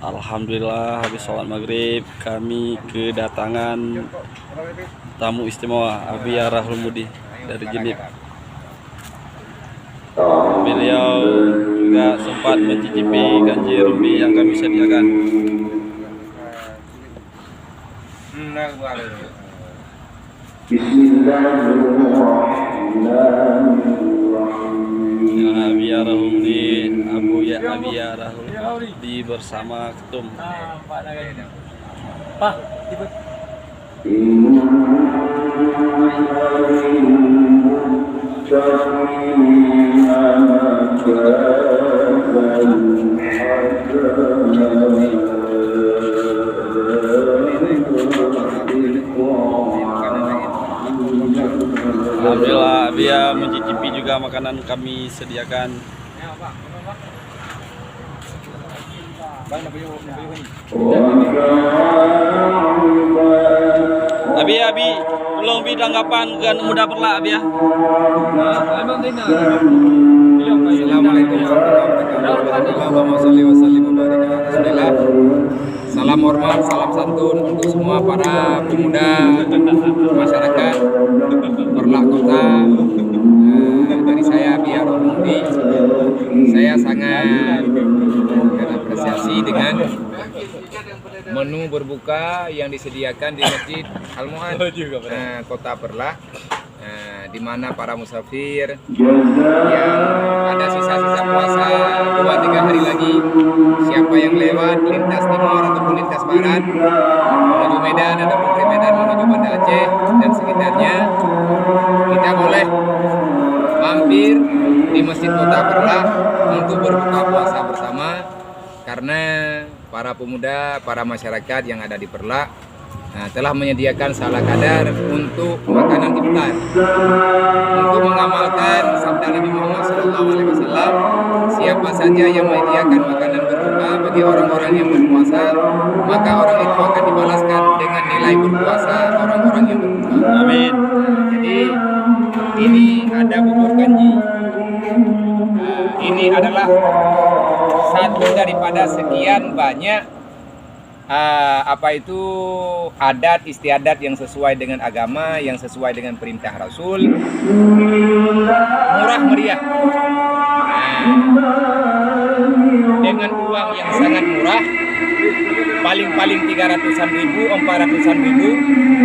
Alhamdulillah habis sholat maghrib kami kedatangan tamu istimewa Abi Rahul Mudi dari Jenib. Beliau juga sempat mencicipi ganji rumbi yang kami sediakan. Abi Rahul Mudi, Abi Rahul Mudi bersama ketum. Pak, Alhamdulillah dia mencicipi juga makanan kami sediakan. Abi, tolong bi tanggapan kan mudah perlak Abi ya. Assalamualaikum warahmatullahi wabarakatuh. Salam hormat, salam santun untuk semua para pemuda masyarakat Perlak Kota. Dari saya Abi Rahul Mudi, saya sangat berapresiasi dengan menu berbuka yang disediakan di Masjid Al-Mu'ad Kota Perlak, di mana para musafir yang ada sisa-sisa puasa 2-3 hari lagi, siapa yang lewat lintas timur ataupun lintas barat menuju Medan ataupun dari Medan menuju Banda Aceh dan sekitarnya, kita boleh mampir di Masjid Kota Perlak untuk berbuka puasa bersama, karena para pemuda, para masyarakat yang ada di Perlak telah menyediakan salah kadar untuk makanan iftar, untuk mengamalkan sabda Nabi Muhammad SAW. Siapa saja yang menyediakan makanan berbuka bagi orang-orang yang berpuasa, maka orang itu akan dibalaskan dengan nilai berpuasa orang-orang yang berbuka. Amin. Jadi ini ada bubur kanji. Ini adalah satu daripada sekian banyak adat istiadat yang sesuai dengan agama, yang sesuai dengan perintah Rasul, murah meriah, dengan uang yang sangat murah, paling-paling 300-an ribu, 400-an ribu,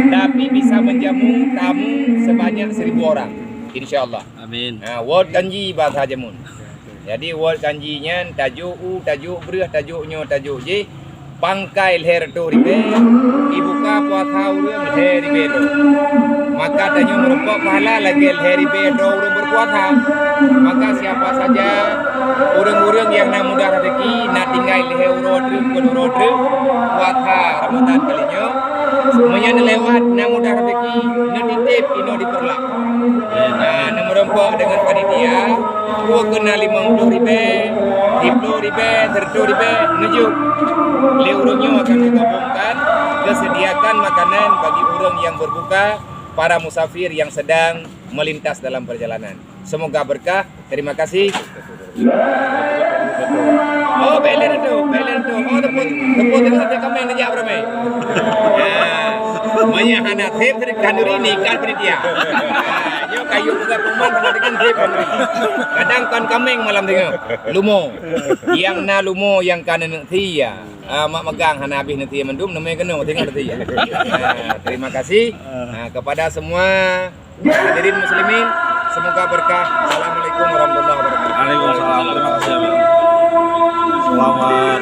tapi bisa menjamu tamu sebanyak 1.000 orang, insya Allah. Amin. Word kanji bahasa Jamun. Jadi word kanjinya tajuk u, tajuk berah, tajuknya tajuk j. Pangkai leher tu ribe, ibuka puasa urang leher ribe tu. Maka tanya merupakan pahala lagi leher ribe tu urang berpuasa. Maka siapa saja urang-urang yang nak mudah rezeki, nak tinggal leher urang puasa Ramadan kalinya, semuanya lewat nak mudah rezeki, nak titip ino di Perlak. Nak merupakan dengan panitia, gua kena 50 ribe, 10 ribe, 30 ribe, nujuk. Urungnya akan digabungkan, kesediakan makanan bagi urang yang berbuka, para musafir yang sedang melintas dalam perjalanan. Semoga berkah. Terima kasih. Oh, belen tu. Oh, tepuk dengan satu kami yang najak beramai. Banyak anak tip dari kanduri ni kan penitia. Yo kayu juga peman dengan tip. Kadang kan kameng malam tengok. Lumo. Yang na lumo yang kanan nanti ya. Mak megang hana habis nanti mendum namanya kena tengok nanti ya. Terima kasih kepada semua hadirin muslimin. Semoga berkah. Assalamualaikum warahmatullahi wabarakatuh. Waalaikumsalam. Terima kasih. Selamat